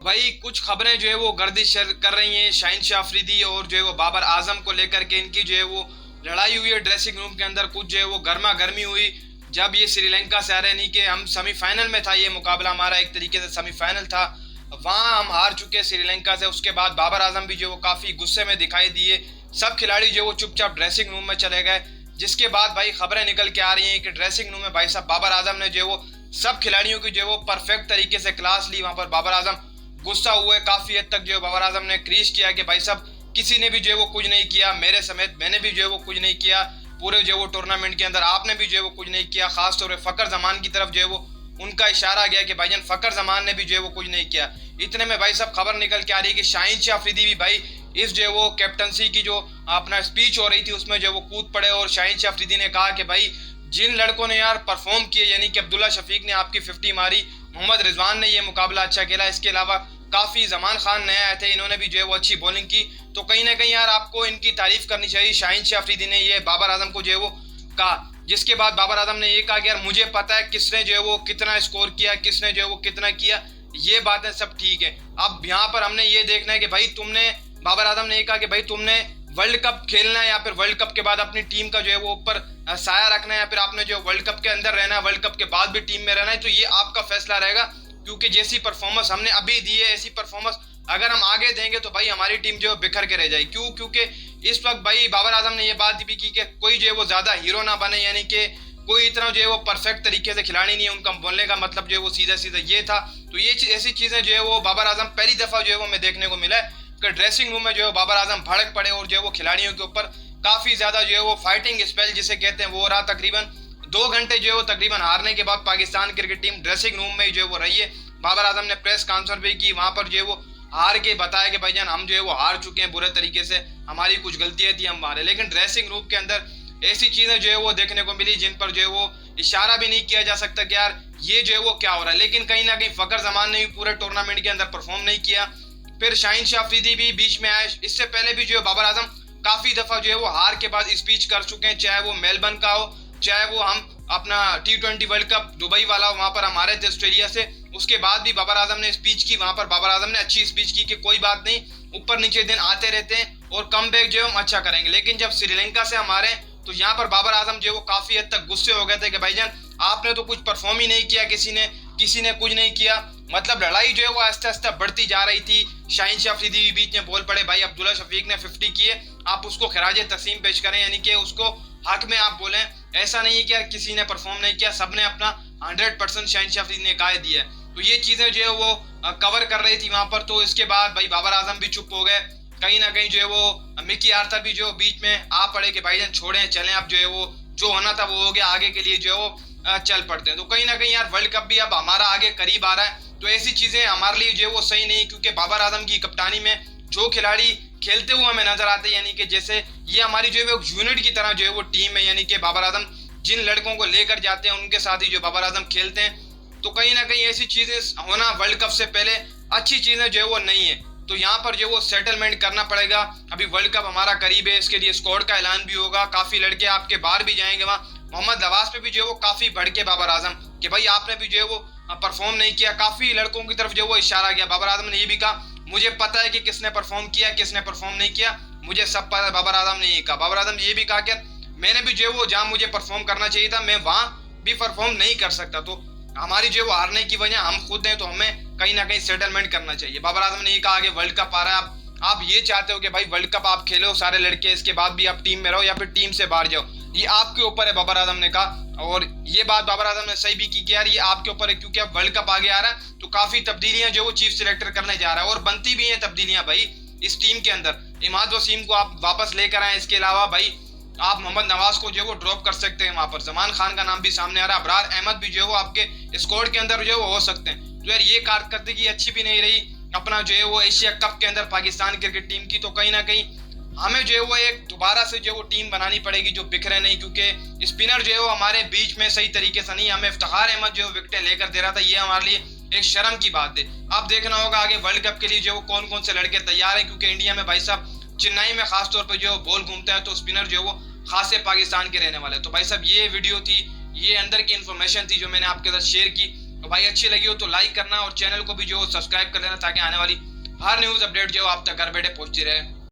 भाई कुछ खबरें जो है वो गर्दिश कर रही हैं शाहीन शाह अफरीदी और जो है वो बाबर आजम को लेकर के इनकी जो है वो लड़ाई हुई है ड्रेसिंग रूम के अंदर। कुछ जो है वो गर्मा गर्मी हुई जब ये श्रीलंका से आ रहे, नहीं कि हम सेमीफाइनल में था ये मुकाबला हमारा, एक तरीके से सेमीफाइनल था, वहाँ हम हार चुके श्रीलंका से। उसके बाद बाबर आजम भी जो है वो काफ़ी गुस्से में दिखाई दिए, सब खिलाड़ी जो है वो चुपचाप ड्रेसिंग रूम में चले गए। जिसके बाद भाई खबरें निकल के आ रही हैं कि ड्रेसिंग रूम में भाई साहब बाबर आजम ने जो है वो सब खिलाड़ियों की जो है वो परफेक्ट तरीके से क्लास ली। वहाँ पर बाबर आजम गुस्सा हुए काफ़ी हद तक, जो है बाबर आजम ने क्रीज किया कि भाई साहब किसी ने भी जो है वो कुछ नहीं किया, मेरे समेत मैंने भी जो है वो कुछ नहीं किया, पूरे जो है वो टूर्नामेंट के अंदर आपने भी जो है वो कुछ नहीं किया। खासतौर पर फ़खर जमान की तरफ जो है वो उनका इशारा गया कि भाईजान फ़खर जमान ने भी जो है वो कुछ नहीं किया। इतने में भाई साहब खबर निकल के आ रही है कि शाहीन शाह अफरीदी भी भाई इस जो है वो कैप्टनसी की जो अपना स्पीच हो रही थी उसमें जो है वो कूद पड़े और शाहीन शाह अफरीदी ने कहा कि भाई जिन लड़कों ने यार परफॉर्म किए, यानी कि अब्दुल्ला शफीक ने आपकी 50 मारी, मोहम्मद रिजवान ने ये मुकाबला अच्छा खेला, इसके अलावा काफ़ी जमान खान नए आए थे, इन्होंने भी जो है वो अच्छी बॉलिंग की, तो कहीं ना कहीं यार आपको इनकी तारीफ करनी चाहिए। शाहीन शाह अफरीदी ने ये बाबर आजम को जो है वो कहा। जिसके बाद बाबर आजम ने ये कहा कि यार मुझे पता है किसने जो है वो कितना स्कोर किया, किसने जो है वो कितना किया, ये बातें सब ठीक है। अब यहाँ पर हमने ये देखना है कि भाई तुमने, बाबर आजम ने ये कहा कि भाई तुमने वर्ल्ड कप खेलना है या फिर वर्ल्ड कप के बाद अपनी टीम का जो है वो ऊपर साया रखना है, या फिर आपने जो वर्ल्ड कप के अंदर रहना है, वर्ल्ड कप के बाद भी टीम में रहना है, तो ये आपका फैसला रहेगा। क्योंकि जैसी परफॉर्मेंस हमने अभी दी है, ऐसी परफॉर्मेंस अगर हम आगे देंगे तो भाई हमारी टीम जो है बिखर के रह जाएगी। क्यों? क्योंकि इस वक्त भाई बाबर आजम ने ये बात भी की कि कोई जो है वो ज़्यादा हीरो ना बने, यानी कि कोई इतना जो है वो परफेक्ट तरीके से खिलाड़ी नहीं है। उनका बोलने का मतलब जो है वो सीधा सीधा ये था। तो ये ऐसी चीज़ें जो है वो बाबर आजम पहली दफ़ा जो है वो हमें देखने को मिला है कि ड्रेसिंग रूम में जो है बाबर आजम भड़क पड़े और जो है वो खिलाड़ियों के ऊपर काफ़ी ज़्यादा जो है वो फाइटिंग स्पेल जिसे कहते हैं वो रहा। तकरीबन 2 घंटे जो है वो तकरीबन हारने के बाद Pakistan cricket team dressing room में जो है वो रही है। बाबर आजम ने प्रेस कॉन्फ्रेंस भी की, वहाँ पर जो है वो हार के बताया कि भाईजान हम जो है वो हार चुके हैं बुरे तरीके से, हमारी कुछ गलतियाँ थी हम हारे। लेकिन ड्रेसिंग रूम के अंदर ऐसी चीज़ें जो है वो देखने को मिली जिन पर जो है वो इशारा भी नहीं किया जा सकता कि यार ये जो है वो क्या हो रहा है। लेकिन कहीं ना कहीं फ़खर जमान ने भी पूरे टूर्नामेंट के अंदर परफॉर्म नहीं किया। फिर शाहीन शाह अफरीदी भी बीच में आए। इससे पहले भी जो है बाबर आजम काफ़ी दफ़ा जो है वो हार के बाद स्पीच कर चुके हैं, चाहे वो मेलबर्न का हो, चाहे वो हम अपना T20 वर्ल्ड कप दुबई वाला, वहाँ पर हमारे थे ऑस्ट्रेलिया से, उसके बाद भी बाबर आजम ने स्पीच की। वहाँ पर बाबर आजम ने अच्छी स्पीच की कि कोई बात नहीं, ऊपर नीचे दिन आते रहते हैं और कम बैक जो है हम अच्छा करेंगे। लेकिन जब श्रीलंका से हम आ रहे हैं तो यहाँ पर बाबर आजम जो है वो काफ़ी हद तक गुस्से हो गए थे कि भाईजान आपने तो कुछ परफॉर्म ही नहीं किया, किसी ने कुछ नहीं किया। मतलब लड़ाई जो है वो आस्ते आस्ते बढ़ती जा रही थी। शाहीन शाह अफरीदी भी बीच में बोल पड़े, भाई अब्दुल्ला शफीक ने 50 किए, आप उसको खराज तस्लीम पेश करें, यानी कि उसको हक में आप बोलें। ऐसा नहीं है कि यार किसी ने परफॉर्म नहीं किया, सब ने अपना 100% शाहीन शाह अफरीदी ने कहा दिया। तो ये चीज़ें जो है वो कवर कर रही थी वहाँ पर। तो इसके बाद भाई बाबर आजम भी चुप हो गए। कहीं ना कहीं जो है वो मिकी आर्थर भी जो बीच में आ पड़े कि भाईजान छोड़ें चलें, अब जो है वो जो होना था वो हो गया, आगे के लिए जो है वो चल पड़ते हैं। तो कहीं ना कहीं यार वर्ल्ड कप भी अब हमारा आगे करीब आ रहा है, तो ऐसी चीज़ें हमारे लिए जो है वो सही नहीं, क्योंकि बाबर आजम की कप्तानी में जो खिलाड़ी खेलते हुए हमें नजर आते हैं, यानी कि जैसे ये हमारी जो है वो यूनिट की तरह जो है वो टीम है, यानी कि बाबर आजम जिन लड़कों को लेकर जाते हैं उनके साथ ही जो बाबर आजम खेलते हैं। तो कहीं ना कहीं ऐसी चीज़ें होना वर्ल्ड कप से पहले अच्छी चीज़ें जो है वो नहीं है। तो यहाँ पर जो वो सेटलमेंट करना पड़ेगा। अभी वर्ल्ड कप हमारा करीब है, इसके लिए स्क्वाड का ऐलान भी होगा, काफ़ी लड़के आपके बाहर भी जाएंगे। वहाँ मोहम्मद नवाज पे भी जो है वो काफ़ी भड़के बाबर आजम कि भाई आपने भी जो है वो परफॉर्म नहीं किया। काफ़ी लड़कों की तरफ जो वो इशारा किया। बाबर आजम ने ये भी कहा मुझे पता है कि किसने परफॉर्म किया, किसने परफॉर्म नहीं किया, मुझे सब पता है। बाबर आजम ने ये कहा। बाबर आजम ये भी कहा कि मैंने भी जो है वो जहाँ मुझे परफॉर्म करना चाहिए था मैं वहाँ भी परफॉर्म नहीं कर सकता। तो हमारी जो है वो हारने की वजह हम खुद हैं, तो हमें कहीं ना कहीं सेटलमेंट करना चाहिए। बाबर आजम ने ये कहा कि वर्ल्ड कप आ रहा है, आप ये चाहते हो कि भाई वर्ल्ड कप आप खेलो सारे लड़के, इसके बाद भी आप टीम में रहो या फिर टीम से बाहर जाओ, ये आपके ऊपर है, बाबर आजम ने कहा। और ये बात बाबर आजम ने सही भी की कि यार ये आपके ऊपर है, क्योंकि अब वर्ल्ड कप आगे आ रहा है तो काफ़ी तब्दीलियां जो वो चीफ सिलेक्टर करने जा रहा है, और बनती भी हैं तब्दीलियां भाई इस टीम के अंदर। इमाद वसीम को आप वापस लेकर आए, इसके अलावा भाई आप मोहम्मद नवाज को जो है वो ड्रॉप कर सकते हैं। वहाँ पर जमान खान का नाम भी सामने आ रहा है, अबरार अहमद भी जो है वो आपके स्क्वाड के अंदर जो है वो हो सकते हैं। तो यार ये कारकर्दगी अच्छी भी नहीं रही अपना जो है वो एशिया कप के अंदर पाकिस्तान क्रिकेट टीम की। तो कहीं ना कहीं हमें जो है वो एक दोबारा से जो है वो टीम बनानी पड़ेगी जो बिखरे नहीं, क्योंकि स्पिनर जो है वो हमारे बीच में सही तरीके से नहीं। हमें इफ्तिखार अहमद जो विकेटें लेकर दे रहा था, ये हमारे लिए एक शर्म की बात है। अब देखना होगा आगे वर्ल्ड कप के लिए जो वो कौन कौन से लड़के तैयार हैं, क्योंकि इंडिया में भाई साहब चेन्नई में खासतौर पर जो बॉल घूमता है तो स्पिनर जो है वो खासे पाकिस्तान के रहने वाले। तो भाई साहब ये वीडियो थी, ये अंदर की इन्फॉर्मेशन थी जो मैंने आपके साथ शेयर की। तो भाई अच्छी लगी हो तो लाइक करना और चैनल को भी जो सब्सक्राइब कर लेना ताकि आने वाली हर न्यूज़ अपडेट जो आप तक घर बैठे पहुंचती रहे।